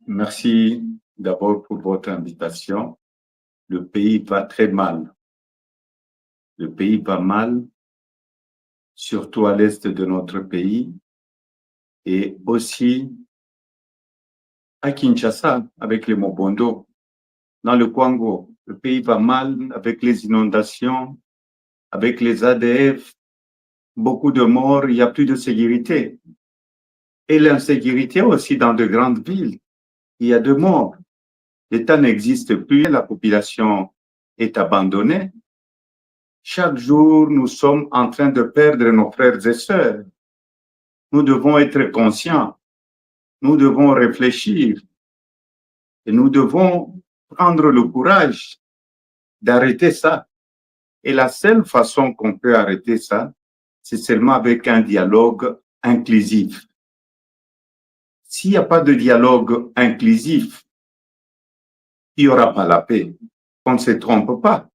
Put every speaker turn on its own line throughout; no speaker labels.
Merci d'abord pour votre invitation. Le pays va très mal. Le pays va mal, surtout à l'est de notre pays et aussi à Kinshasa avec les Mobondo. Dans le Congo, le pays va mal avec les inondations, avec les ADF, beaucoup de morts, il n'y a plus de sécurité. Et l'insécurité aussi dans de grandes villes, il y a de morts. L'État n'existe plus, la population est abandonnée. Chaque jour, nous sommes en train de perdre nos frères et sœurs. Nous devons être conscients, nous devons réfléchir et nous devons prendre le courage d'arrêter ça. Et la seule façon qu'on peut arrêter ça, c'est seulement avec un dialogue inclusif. S'il n'y a pas de dialogue inclusif, il n'y aura pas la paix. On ne se trompe pas.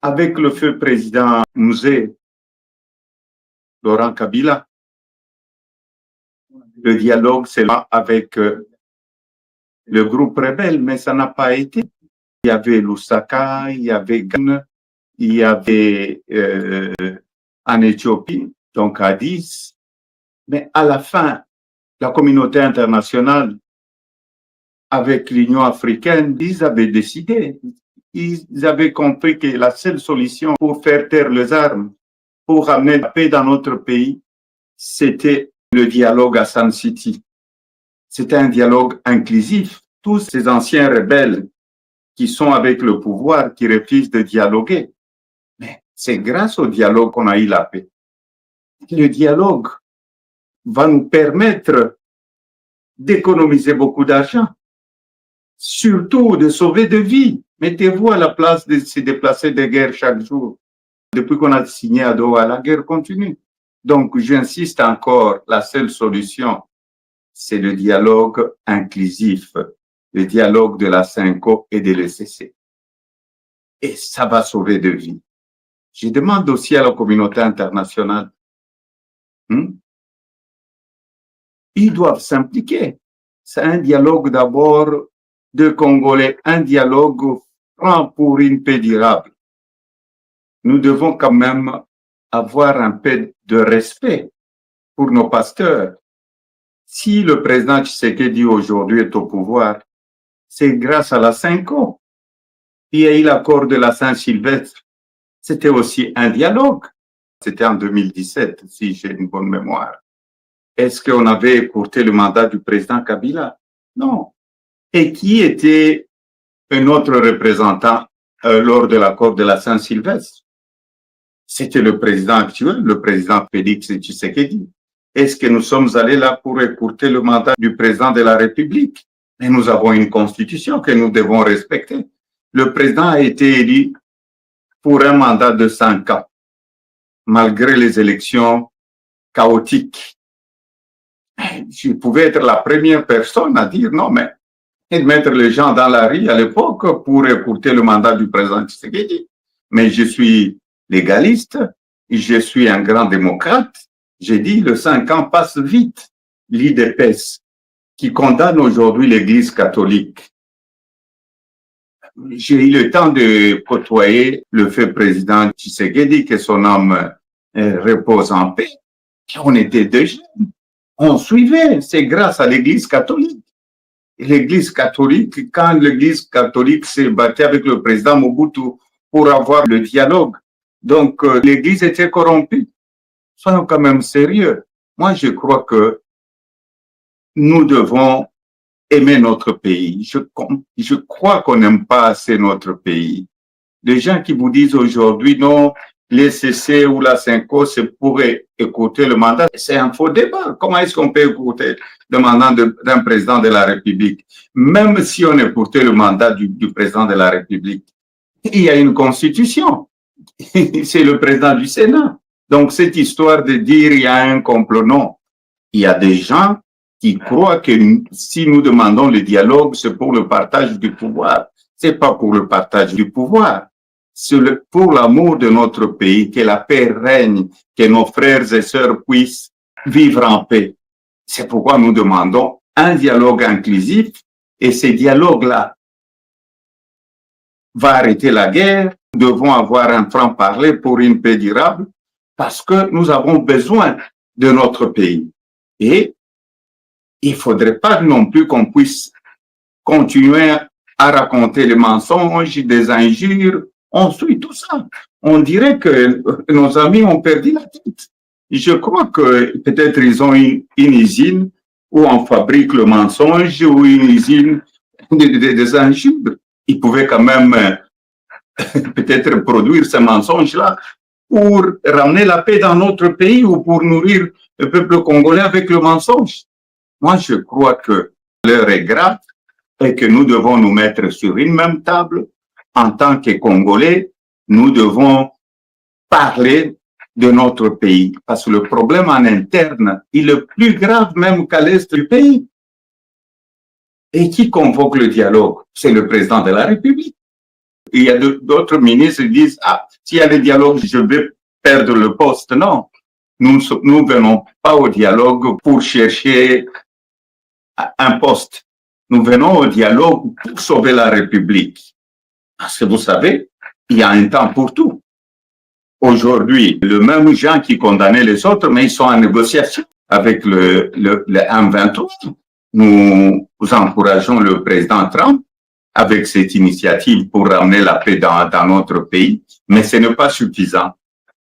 Avec le feu président Musée Laurent Kabila, le dialogue, c'est là avec le groupe rebelle, mais ça n'a pas été. Il y avait Lusaka, il y avait Ghana, il y avait en Éthiopie, donc Addis. Mais à la fin, la communauté internationale, avec l'Union africaine, ils avaient décidé. Ils avaient compris que la seule solution pour faire taire les armes, pour ramener la paix dans notre pays, c'était le dialogue à Sun City. C'était un dialogue inclusif. Tous ces anciens rebelles qui sont avec le pouvoir, qui refusent de dialoguer. Mais c'est grâce au dialogue qu'on a eu la paix. Le dialogue va nous permettre d'économiser beaucoup d'argent, surtout de sauver des vies. Mettez-vous à la place de se déplacer de guerre chaque jour. Depuis qu'on a signé à Doha, la guerre continue. Donc, j'insiste encore, la seule solution, c'est le dialogue inclusif, le dialogue de la CENCO et de l'ECC. Et ça va sauver des vies. Je demande aussi à la communauté internationale, ils doivent s'impliquer. C'est un dialogue d'abord de Congolais, un dialogue franc pour une paix durable. Nous devons quand même avoir un peu de respect pour nos pasteurs. Si le président Tshisekedi aujourd'hui est au pouvoir, c'est grâce à la CENCO. Il y a eu l'accord de la Saint-Sylvestre. C'était aussi un dialogue. C'était en 2017, si j'ai une bonne mémoire. Est-ce qu'on avait écourté le mandat du président Kabila? Non. Et qui était un autre représentant lors de l'accord de la Saint-Sylvestre? C'était le président actuel, le président Félix Tshisekedi. Est-ce que nous sommes allés là pour écourter le mandat du président de la République? Mais nous avons une constitution que nous devons respecter. Le président a été élu pour un mandat de 5 ans, malgré les élections chaotiques. Je pouvais être la première personne à dire non, mais et mettre les gens dans la rue à l'époque pour écouter le mandat du président Tshisekedi. Mais je suis légaliste, je suis un grand démocrate. J'ai dit, le 5 ans passe vite. L'IDPS, qui condamne aujourd'hui l'Église catholique. J'ai eu le temps de côtoyer le feu président Tshisekedi, que son âme repose en paix. On était deux jeunes. On suivait, c'est grâce à l'Église catholique. L'Église catholique, quand l'Église catholique s'est battue avec le président Mobutu pour avoir le dialogue, donc l'Église était corrompue. Soyons quand même sérieux. Moi, je crois que nous devons aimer notre pays. Je crois qu'on n'aime pas assez notre pays. Les gens qui vous disent aujourd'hui, non, l'ECC ou la CENCO, c'est pour écouter le mandat, c'est un faux débat. Comment est-ce qu'on peut écouter le mandat d'un président de la République? Même si on écoutait le mandat du président de la République, il y a une constitution. C'est le président du Sénat. Donc, cette histoire de dire il y a un complot, non. Il y a des gens qui croient que si nous demandons le dialogue, c'est pour le partage du pouvoir. C'est pas pour le partage du pouvoir. C'est pour l'amour de notre pays, que la paix règne, que nos frères et sœurs puissent vivre en paix. C'est pourquoi nous demandons un dialogue inclusif, et ces dialogues-là vont arrêter la guerre. Nous devons avoir un franc-parler pour une paix durable parce que nous avons besoin de notre pays. Et il ne faudrait pas non plus qu'on puisse continuer à raconter les mensonges, des injures. On suit tout ça. On dirait que nos amis ont perdu la tête. Je crois que peut-être ils ont une usine où on fabrique le mensonge ou une usine des injures. Ils pouvaient quand même peut-être produire ces mensonges-là pour ramener la paix dans notre pays ou pour nourrir le peuple congolais avec le mensonge. Moi, je crois que l'heure est grave et que nous devons nous mettre sur une même table. En tant que Congolais, nous devons parler de notre pays. Parce que le problème en interne est le plus grave même qu'à l'est du pays. Et qui convoque le dialogue? C'est le président de la République. Il y a d'autres ministres qui disent, ah, s'il y a le dialogue, je vais perdre le poste. Non, nous ne venons pas au dialogue pour chercher un poste. Nous venons au dialogue pour sauver la République. Parce que vous savez, il y a un temps pour tout. Aujourd'hui, le même gens qui condamnaient les autres, mais ils sont en négociation avec le M23. Nous encourageons le président Trump avec cette initiative pour ramener la paix dans notre pays, mais ce n'est pas suffisant.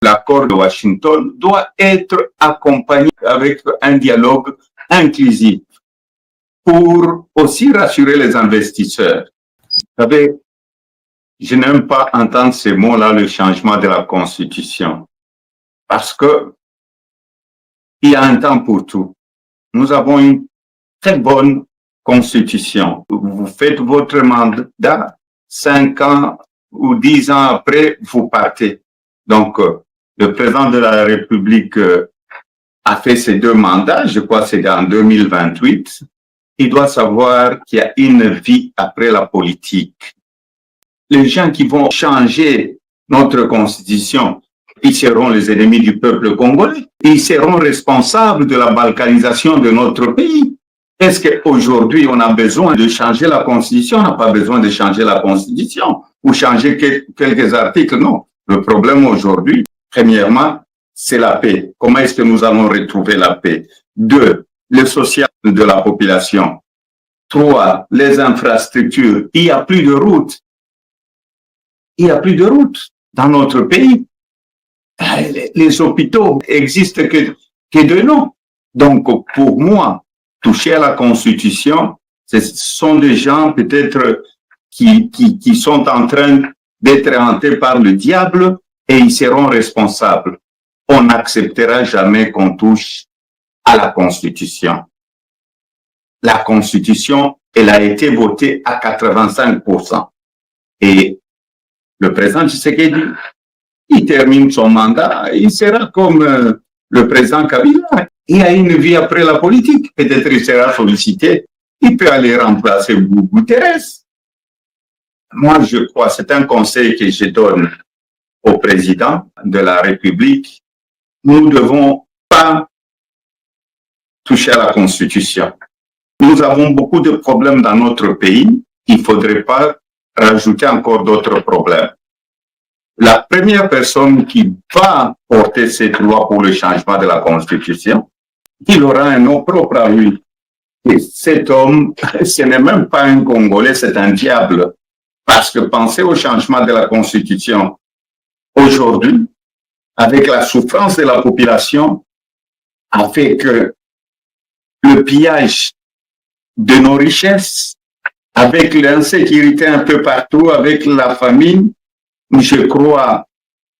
L'accord de Washington doit être accompagné avec un dialogue inclusif pour aussi rassurer les investisseurs. Vous savez, je n'aime pas entendre ces mots-là, le changement de la Constitution, parce que il y a un temps pour tout. Nous avons une très bonne Constitution. Vous faites votre mandat, 5 ans ou 10 ans après, vous partez. Donc, le président de la République a fait ses 2 mandats, je crois que c'est en 2028. Il doit savoir qu'il y a une vie après la politique. Les gens qui vont changer notre Constitution, ils seront les ennemis du peuple congolais. Ils seront responsables de la balkanisation de notre pays. Est-ce qu'aujourd'hui, on a besoin de changer la Constitution? On n'a pas besoin de changer la Constitution ou changer quelques articles. Non. Le problème aujourd'hui, premièrement, c'est la paix. Comment est-ce que nous allons retrouver la paix? 2, le social de la population. 3, les infrastructures. Il n'y a plus de routes. Il n'y a plus de routes dans notre pays. Les hôpitaux existent que de nom. Donc, pour moi, toucher à la Constitution, ce sont des gens peut-être qui sont en train d'être hantés par le diable et ils seront responsables. On n'acceptera jamais qu'on touche à la Constitution. La Constitution, elle a été votée à 85%. Et le président Tshisekedi, il termine son mandat, il sera comme le président Kabila. Il a une vie après la politique. Peut-être il sera sollicité. Il peut aller remplacer Guterres. Moi, je crois, c'est un conseil que je donne au président de la République. Nous ne devons pas toucher à la Constitution. Nous avons beaucoup de problèmes dans notre pays. Il ne faudrait pas rajouter encore d'autres problèmes. La première personne qui va porter cette loi pour le changement de la Constitution, il aura un nom propre à lui. Et cet homme, ce n'est même pas un Congolais, c'est un diable. Parce que penser au changement de la Constitution aujourd'hui, avec la souffrance de la population, a fait que le pillage de nos richesses, avec l'insécurité un peu partout, avec la famine, je crois,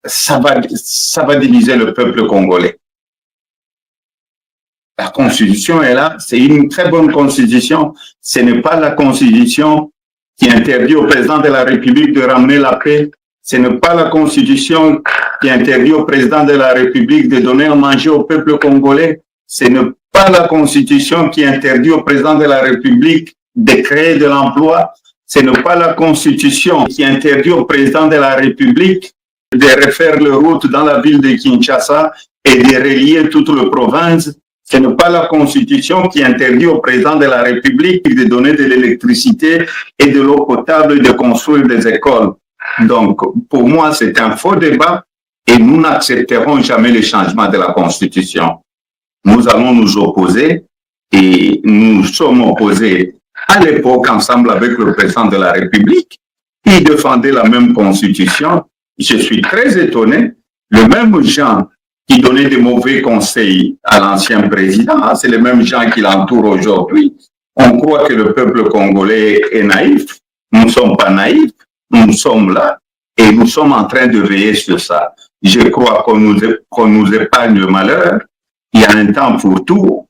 ça va diviser le peuple congolais. La Constitution est là, c'est une très bonne Constitution. Ce n'est pas la Constitution qui interdit au président de la République de ramener la paix. Ce n'est pas la Constitution qui interdit au président de la République de donner à manger au peuple congolais. Ce n'est pas la Constitution qui interdit au président de la République de créer de l'emploi. Ce n'est pas la Constitution qui interdit au président de la République de refaire les routes dans la ville de Kinshasa et de relier toute la province. Ce n'est pas la Constitution qui interdit au président de la République de donner de l'électricité et de l'eau potable et de construire des écoles. Donc, pour moi, c'est un faux débat et nous n'accepterons jamais le changement de la Constitution. Nous allons nous opposer et nous sommes opposés à l'époque ensemble avec le président de la République. Il défendait la même Constitution. Je suis très étonné. Le même gens qui donnaient de mauvais conseils à l'ancien président, c'est les mêmes gens qui l'entourent aujourd'hui. On croit que le peuple congolais est naïf. Nous ne sommes pas naïfs. Nous sommes là et nous sommes en train de veiller sur ça. Je crois qu'on nous épargne le malheur. Il y a un temps pour tout.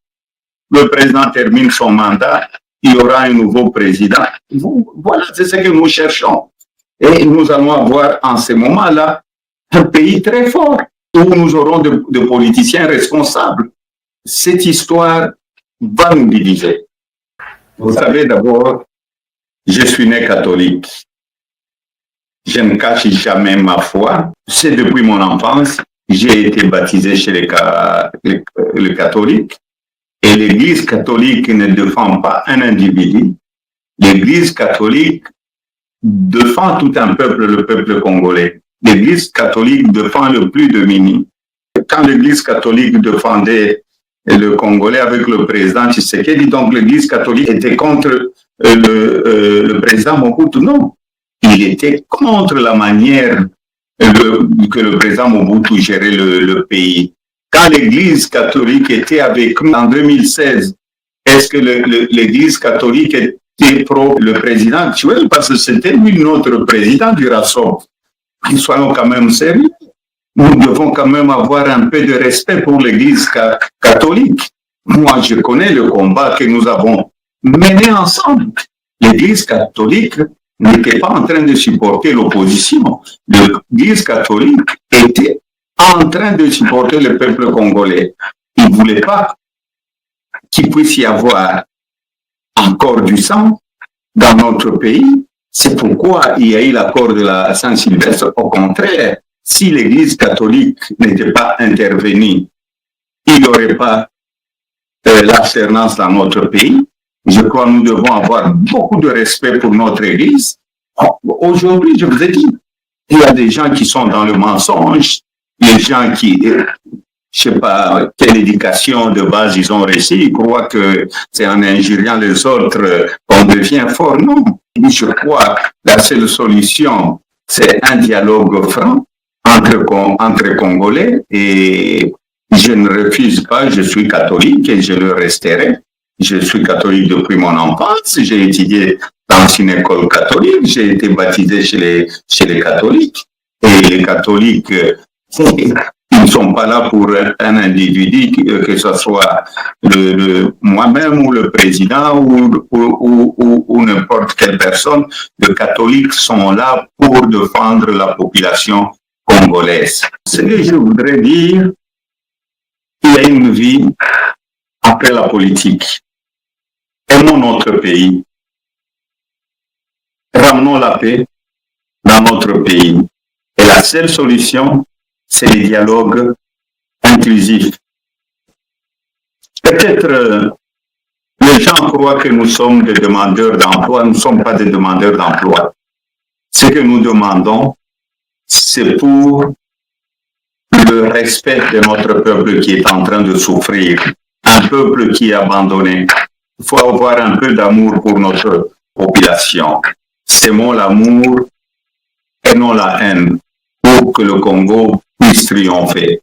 Le président termine son mandat, il y aura un nouveau président. Voilà, c'est ce que nous cherchons. Et nous allons avoir en ce moment-là un pays très fort où nous aurons de politiciens responsables. Cette histoire va nous diviser. Vous savez, d'abord, je suis né catholique. Je ne cache jamais ma foi. C'est depuis mon enfance. J'ai été baptisé chez les catholiques. Et l'Église catholique ne défend pas un individu. L'Église catholique défend tout un peuple, le peuple congolais. L'Église catholique défend le plus démuni. Quand l'Église catholique défendait le Congolais avec le président Tshisekedi, donc l'Église catholique était contre le président Mobutu. Non, il était contre la manière que le président Mobutu gérait le pays. Quand l'Église catholique était avec nous en 2016, est-ce que l'Église catholique était pro le président actuel? Parce que c'était lui notre président du RASOP. Soyons quand même sérieux. Nous devons quand même avoir un peu de respect pour l'Église catholique. Moi, je connais le combat que nous avons mené ensemble. L'Église catholique n'était pas en train de supporter l'opposition. L'Église catholique était en train de supporter le peuple congolais. Il ne voulait pas qu'il puisse y avoir encore du sang dans notre pays. C'est pourquoi il y a eu l'accord de la Saint-Sylvestre. Au contraire, si l'Église catholique n'était pas intervenue, il n'y aurait pas l'alternance dans notre pays. Je crois que nous devons avoir beaucoup de respect pour notre Église. Aujourd'hui, je vous ai dit, il y a des gens qui sont dans le mensonge, les gens qui, je ne sais pas quelle éducation de base ils ont reçue, ils croient que c'est en injuriant les autres qu'on devient fort. Non, je crois que la seule solution, c'est un dialogue franc entre Congolais et je ne refuse pas, je suis catholique et je le resterai. Je suis catholique depuis mon enfance, j'ai étudié dans une école catholique, j'ai été baptisé chez les catholiques. Et les catholiques, ils ne sont pas là pour un individu, que ce soit moi-même ou le président ou n'importe quelle personne. Les catholiques sont là pour défendre la population congolaise. Ce que je voudrais dire, il y a une vie après la politique. Aimons notre pays. Ramenons la paix dans notre pays. Et la seule solution, c'est le dialogue inclusif. Peut-être les gens croient que nous sommes des demandeurs d'emploi. Nous ne sommes pas des demandeurs d'emploi. Ce que nous demandons, c'est pour le respect de notre peuple qui est en train de souffrir. Un peuple qui est abandonné. Il faut avoir un peu d'amour pour notre population. Semons l'amour et non la haine pour que le Congo puisse triompher.